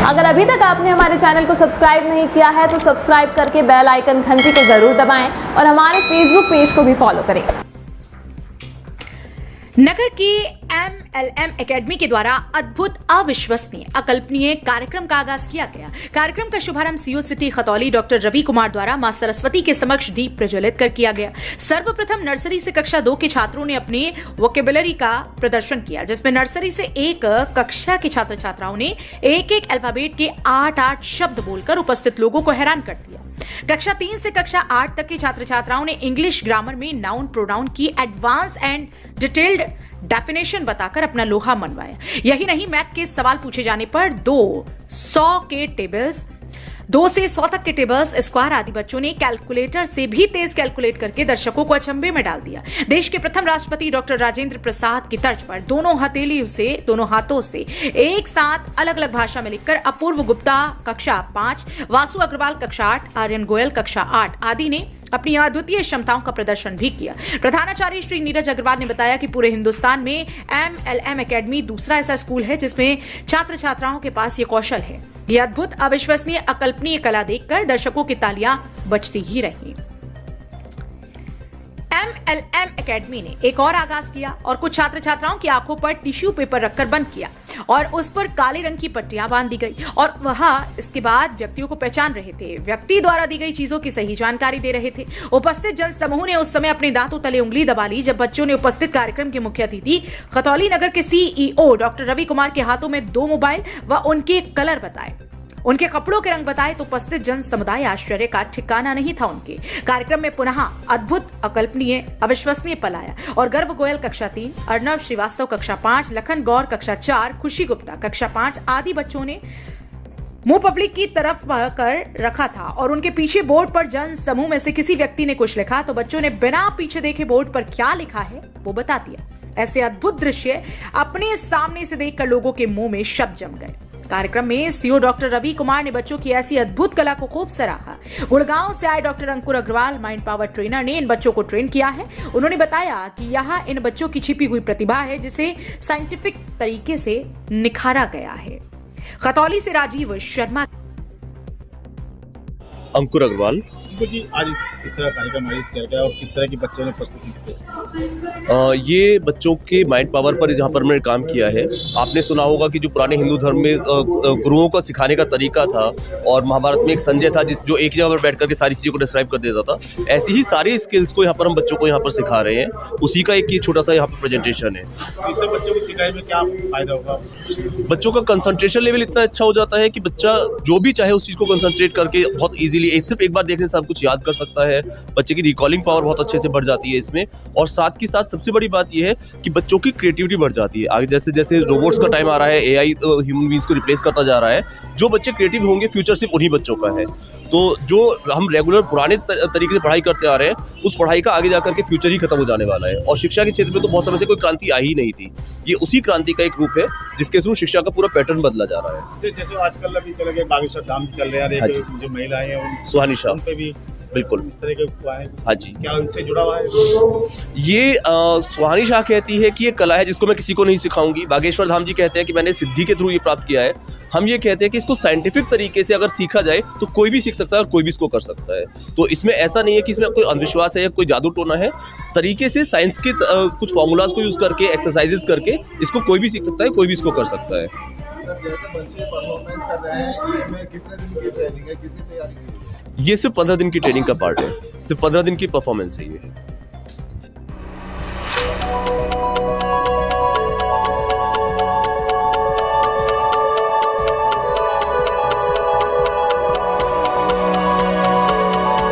अगर अभी तक आपने हमारे चैनल को सब्सक्राइब नहीं किया है तो सब्सक्राइब करके बेल आइकन घंटी को जरूर दबाएं और हमारे फेसबुक पेज को भी फॉलो करें। नगर की MLM एकेडमी के द्वारा अद्भुत, अविश्वसनीय, अकल्पनीय कार्यक्रम का आगाज किया गया। कार्यक्रम का शुभारंभ CO city Khatauli doctor Ravi Kumar द्वारा मां सरस्वती के समक्ष दीप प्रज्वलित कर किया गया। सर्वप्रथम नर्सरी से कक्षा 2 के छात्रों ने अपनी वोकेबुलरी का प्रदर्शन किया, जिसमें नर्सरी से एक कक्षा के छात्र छात्राओं ने एक एक अल्फाबेट के 8 शब्द बोलकर उपस्थित लोगों को हैरान कर दिया। कक्षा 3 से कक्षा 8 तक के छात्र छात्राओं ने इंग्लिश ग्रामर में नाउन प्रोनाउन की एडवांस एंड डिटेल्ड डेफिनेशन बताकर अपना लोहा मनवाया। यही नहीं, मैथ के सवाल पूछे जाने पर 2 से 100 तक के टेबल्स, स्क्वायर आदि बच्चों ने कैलकुलेटर से भी तेज कैलकुलेट करके दर्शकों को अचंभे में डाल दिया। देश के प्रथम राष्ट्रपति डॉक्टर राजेंद्र प्रसाद की तर्ज पर दोनों हाथों से एक साथ अलग अलग भाषा में लिखकर अपूर्व गुप्ता कक्षा 5, वासु अग्रवाल कक्षा 8, आर्यन गोयल कक्षा 8 आदि ने अपनी अद्वितीय क्षमताओं का प्रदर्शन भी किया। प्रधानाचार्य श्री नीरज अग्रवाल ने बताया कि पूरे हिंदुस्तान में MLM एकेडमी दूसरा ऐसा स्कूल है जिसमें छात्र छात्राओं के पास ये कौशल है। ये अद्भुत, अविश्वसनीय, अकल्पनीय कला देखकर दर्शकों की तालियां बजती ही रहीं। MLM एकेडमी ने एक और आगाज किया और कुछ छात्र छात्राओं की आंखों पर टिश्यू पेपर रखकर बंद किया और उस पर काले रंग की पट्टियां बांध दी गई और वह इसके बाद व्यक्तियों को पहचान रहे थे। व्यक्ति द्वारा दी गई चीजों की सही जानकारी दे रहे थे। उपस्थित जन समूह ने उस समय अपने दांतों तले उंगली दबा ली जब बच्चों ने उपस्थित कार्यक्रम के मुख्य अतिथि खतौली नगर के CEO डॉक्टर रवि कुमार के हाथों में 2 मोबाइल व उनके कलर बताए, उनके कपड़ों के रंग बताए तो उपस्थित जन समुदाय आश्चर्य का ठिकाना नहीं था। उनके कार्यक्रम में पुनः अद्भुत, अकल्पनीय, अविश्वसनीय पल आया और गर्व गोयल कक्षा 3, अर्णव श्रीवास्तव कक्षा 5, लखन गौर कक्षा 4, खुशी गुप्ता कक्षा 5 आदि बच्चों ने मुंह पब्लिक की तरफ कर रखा था और उनके पीछे बोर्ड पर जन समूह में से किसी व्यक्ति ने कुछ लिखा तो बच्चों ने बिना पीछे देखे बोर्ड पर क्या लिखा है वो बता दिया। ऐसे अद्भुत दृश्य अपने सामने से देखकर लोगों के मुंह में शब्द जम गए। कार्यक्रम में सीओ डॉक्टर रवि कुमार ने बच्चों की ऐसी अद्भुत कला को खूब सराहा। गुड़गांव से आए डॉक्टर अंकुर अग्रवाल, माइंड पावर ट्रेनर, ने इन बच्चों को ट्रेन किया है। उन्होंने बताया कि यहाँ इन बच्चों की छिपी हुई प्रतिभा है जिसे साइंटिफिक तरीके से निखारा गया है। खतौली से राजीव शर्मा। अंकुर अग्रवाल जी, आज इस तरह कार्यक्रम आयोजित किया गया और किस तरह की बच्चों ने प्रस्तुति पेश की? ये बच्चों के माइंड पावर पर जहाँ पर मैंने काम किया है। आपने सुना होगा कि जो पुराने हिंदू धर्म में गुरुओं का सिखाने का तरीका था और महाभारत में एक संजय था जो एक जगह पर बैठ करके सारी चीज़ों को डिस्क्राइब कर देता था, ऐसी ही सारी स्किल्स को यहाँ पर हम बच्चों को यहाँ पर सिखा रहे हैं। उसी का एक ये छोटा सा यहाँ पर प्रेजेंटेशन है। इससे बच्चों को सिखाने में क्या फायदा होगा? बच्चों का कंसंट्रेशन लेवल इतना अच्छा हो जाता है कि बच्चा जो भी चाहे उस चीज़ को कंसंट्रेट करके बहुत ईजिली सिर्फ एक बार देखने से सब कुछ याद कर सकता है। बच्चे की रिकॉलिंग पावर बहुत अच्छे से बढ़ जाती है इसमें और साथ ही साथ सबसे बड़ी बात यह है कि बच्चों की क्रिएटिविटी बढ़ जाती है। आगे जैसे जैसे रोबोट्स का टाइम आ रहा है, AI ह्यूमन बींग्स को रिप्लेस करता जा रहा है, जो बच्चे क्रिएटिव होंगे फ्यूचर सिर्फ उन्हीं बच्चों का है। तो जो हम रेगुलर पुराने तरीके से पढ़ाई करते आ रहे हैं उस पढ़ाई का आगे जाकर के फ्यूचर ही खत्म हो जाने वाला है और शिक्षा के क्षेत्र में तो बहुत समय से कोई क्रांति आई ही नहीं थी। ये उसी क्रांति का एक रूप है जिसके थ्रू शिक्षा का पूरा पैटर्न बदला जा रहा है। जैसे आजकल अभी चले गए बागेश्वर धाम चल रहे हैं, जो महिलाएं हैं सुहानी शाह उन पे भी बिल्कुल इस तरह के हाँ जी, क्या उनसे जुड़ा हुआ है? ये सुहानी शाह कहती है कि ये कला है जिसको मैं किसी को नहीं सिखाऊंगी। बागेश्वर धाम जी कहते हैं कि मैंने सिद्धि के थ्रू ये प्राप्त किया है। हम ये कहते हैं कि इसको साइंटिफिक तरीके से अगर सीखा जाए तो कोई भी सीख सकता है और कोई भी इसको कर सकता है। तो इसमें ऐसा नहीं है कि इसमें कोई अंधविश्वास है या कोई जादू टोना है। तरीके से साइंस के कुछ फॉर्मूलाज को यूज करके, एक्सरसाइजेस करके इसको कोई भी सीख सकता है, कोई भी इसको कर सकता है। जैसे बच्चे परफॉर्मेंस कर रहे हैं, इसमें कितने दिन की ट्रेनिंग है, कितनी तैयारी है? ये सिर्फ 15 दिन की ट्रेनिंग का पार्ट है, सिर्फ 15 दिन की परफॉर्मेंस है ये।